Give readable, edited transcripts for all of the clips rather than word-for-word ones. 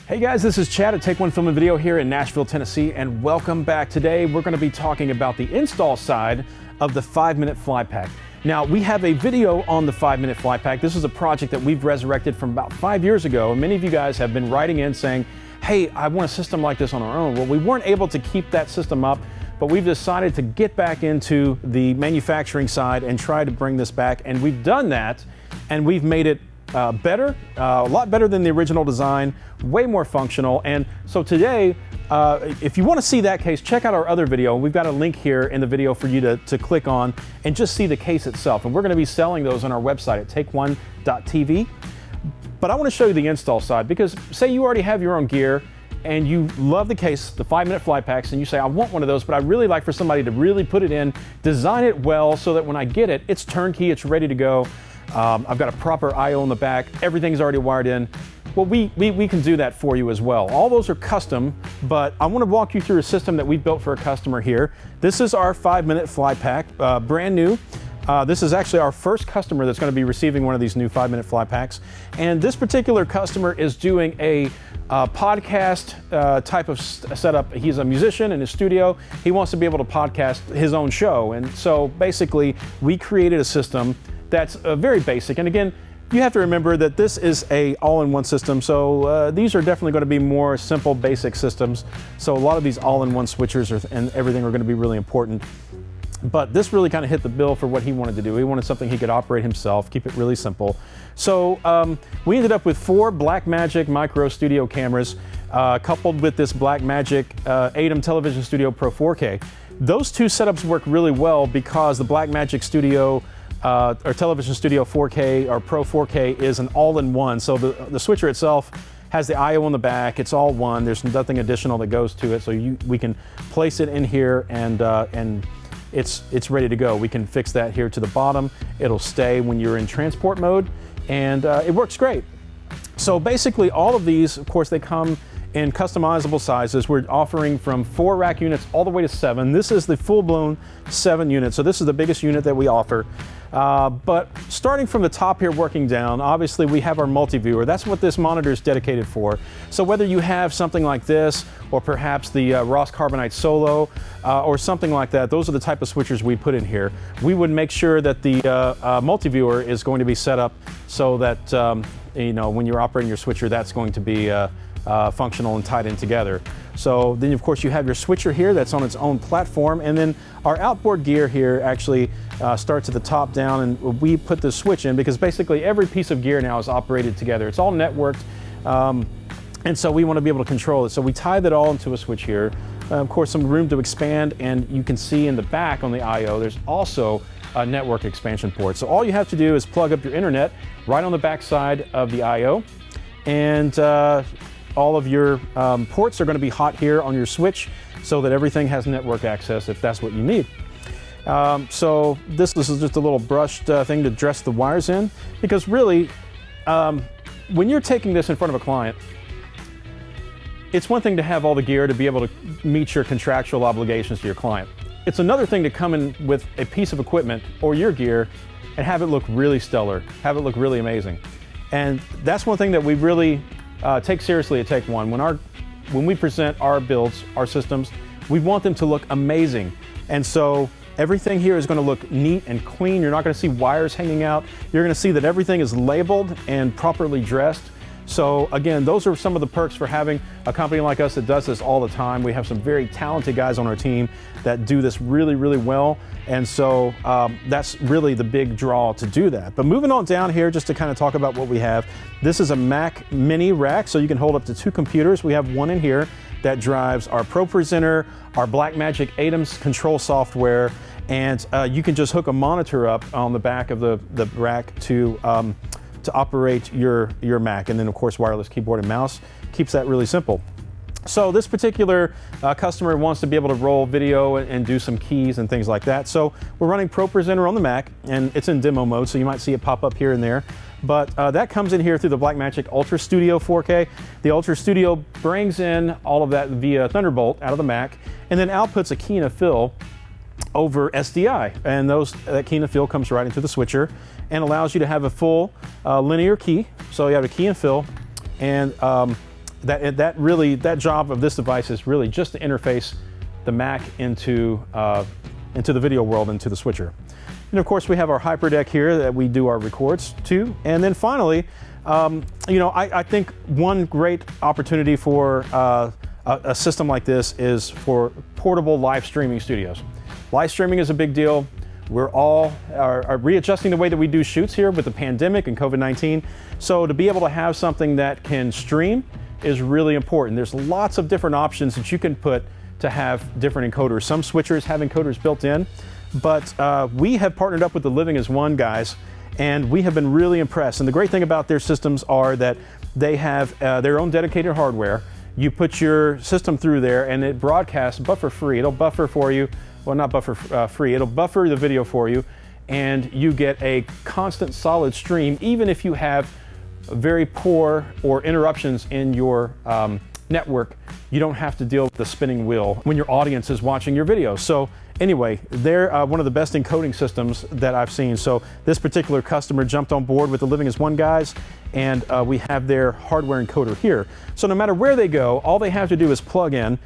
Hey guys, this is Chad at Take One Film and Video here in Nashville, Tennessee, and welcome back. Today we're going to be talking about the install side of the 5-minute FLYPACK. Now, we have a video on the 5-minute FLYPACK. This is a project that we've resurrected from about 5 years ago, and many of you guys have been writing in saying, hey, I want a system like this on our own. Well, we weren't able to keep that system up, but we've decided to get back into the manufacturing side and try to bring this back, and we've done that, and we've made it better, a lot better than the original design, way more functional. And so today, if you want to see that case, check out our other video. We've got a link here in the video for you to click on and just see the case itself. And we're going to be selling those on our website at takeone.tv. But I want to show you the install side, because say you already have your own gear and you love the case, the 5-minute FLYPACKs, and you say, I want one of those, but I really like for somebody to really put it in, design it well so that when I get it, it's turnkey, it's ready to go. I've got a proper I/O in the back, everything's already wired in. Well, we can do that for you as well. All those are custom, but I want to walk you through a system that we built for a customer here. This is our 5-minute FLYPACK, brand new. This is actually our first customer that's going to be receiving one of these new 5-minute FLYPACKs. And this particular customer is doing a podcast type of setup. He's a musician in his studio. He wants to be able to podcast his own show. And so basically, we created a system that's very basic. And again, you have to remember that this is a all-in-one system. So these are definitely going to be more simple, basic systems. So a lot of these all-in-one switchers and everything are going to be really important. But this really kind of hit the bill for what he wanted to do. He wanted something he could operate himself, keep it really simple. So we ended up with 4 Blackmagic micro studio cameras coupled with this Blackmagic ATEM Television Studio Pro 4K. Those two setups work really well because the Blackmagic Studio or Television Studio 4K or Pro 4K is an all-in-one. So the switcher itself has the I/O on the back. It's all one. There's nothing additional that goes to it. So we can place it in here and it's ready to go. We can fix that here to the bottom. It'll stay when you're in transport mode, and it works great. So basically all of these, of course, they come in customizable sizes. We're offering from 4 rack units all the way to 7. This is the full-blown 7 units. So this is the biggest unit that we offer. But starting from the top here, working down, obviously we have our multi-viewer. That's what this monitor is dedicated for. So whether you have something like this, or perhaps the Ross Carbonite Solo, or something like that, those are the type of switchers we put in here. We would make sure that the multi-viewer is going to be set up so that you know, when you're operating your switcher, that's going to be functional and tied in together. So then, of course, you have your switcher here that's on its own platform, and then our outboard gear here actually starts at the top down, and we put the switch in because basically every piece of gear now is operated together. It's all networked, and so we want to be able to control it. So we tie that all into a switch here. Of course, some room to expand, and you can see in the back on the I/O, there's also a network expansion port. So all you have to do is plug up your internet right on the back side of the I/O, and all of your ports are going to be hot here on your switch so that everything has network access if that's what you need. So this is just a little brushed thing to dress the wires in, because really, when you're taking this in front of a client, it's one thing to have all the gear to be able to meet your contractual obligations to your client. It's another thing to come in with a piece of equipment or your gear and have it look really stellar, have it look really amazing. And that's one thing that we really take seriously at Take One. When we present our builds, our systems, we want them to look amazing. And so everything here is going to look neat and clean. You're not going to see wires hanging out. You're going to see that everything is labeled and properly dressed. So again, those are some of the perks for having a company like us that does this all the time. We have some very talented guys on our team that do this really, really well. And so that's really the big draw to do that. But moving on down here, just to kind of talk about what we have. This is a Mac Mini rack, so you can hold up to 2 computers. We have one in here that drives our Pro Presenter, our Blackmagic ATEM's control software, and you can just hook a monitor up on the back of the rack to operate your Mac, and then of course wireless keyboard and mouse. Keeps that really simple. So this particular customer wants to be able to roll video and do some keys and things like that. So we're running Pro Presenter on the Mac, and it's in demo mode, so you might see it pop up here and there. But that comes in here through the Blackmagic Ultra Studio 4K. The Ultra Studio brings in all of that via Thunderbolt out of the Mac, and then outputs a key and a fill over SDI, and that key and fill comes right into the switcher and allows you to have a full linear key. So you have a key and fill, and that job of this device is really just to interface the Mac into the video world, into the switcher. And of course, we have our HyperDeck here that we do our records to. And then finally, I think one great opportunity for a system like this is for portable live streaming studios. Live streaming is a big deal. We're all are readjusting the way that we do shoots here with the pandemic and COVID-19. So to be able to have something that can stream is really important. There's lots of different options that you can put to have different encoders. Some switchers have encoders built in, but we have partnered up with the Living as One guys, and we have been really impressed. And the great thing about their systems are that they have their own dedicated hardware. You put your system through there and it broadcasts buffer free. It'll buffer for you. Well, not buffer free, it'll buffer the video for you, and you get a constant solid stream even if you have very poor or interruptions in your network. You don't have to deal with the spinning wheel when your audience is watching your video. So anyway, they're one of the best encoding systems that I've seen. So this particular customer jumped on board with the Living as One guys, and we have their hardware encoder here. So no matter where they go, all they have to do is plug in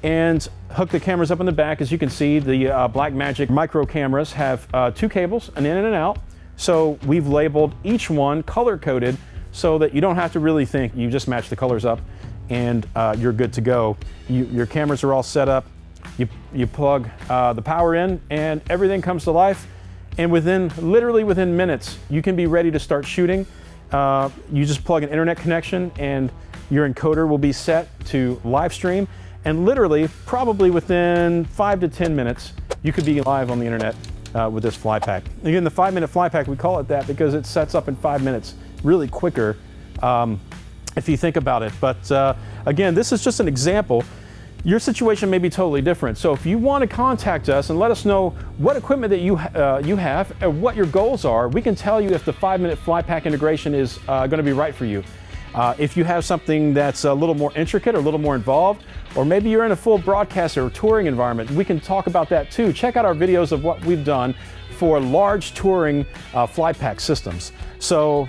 and hook the cameras up in the back. As you can see, the Blackmagic micro cameras have 2 cables, an in and an out. So we've labeled each one color-coded so that you don't have to really think. You just match the colors up and you're good to go. Your cameras are all set up. You plug the power in and everything comes to life. And literally within minutes, you can be ready to start shooting. You just plug an internet connection and your encoder will be set to live stream. And literally, probably within 5 to 10 minutes, you could be live on the internet with this FLYPACK. Again, the 5-minute FLYPACK, we call it that because it sets up in 5 minutes, really quicker if you think about it. But again, this is just an example. Your situation may be totally different. So if you want to contact us and let us know what equipment that you have and what your goals are, we can tell you if the 5-minute FLYPACK integration is going to be right for you. If you have something that's a little more intricate or a little more involved, or maybe you're in a full broadcast or touring environment, we can talk about that too. Check out our videos of what we've done for large touring FLYPACK systems. So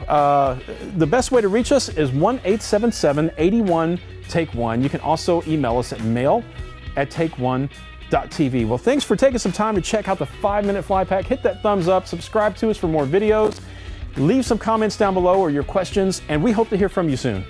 the best way to reach us is 1-877-81-TAKE-1. You can also email us at mail@takeone.tv. Well, thanks for taking some time to check out the 5-minute FLYPACK. Hit that thumbs up, subscribe to us for more videos. Leave some comments down below or your questions, and we hope to hear from you soon.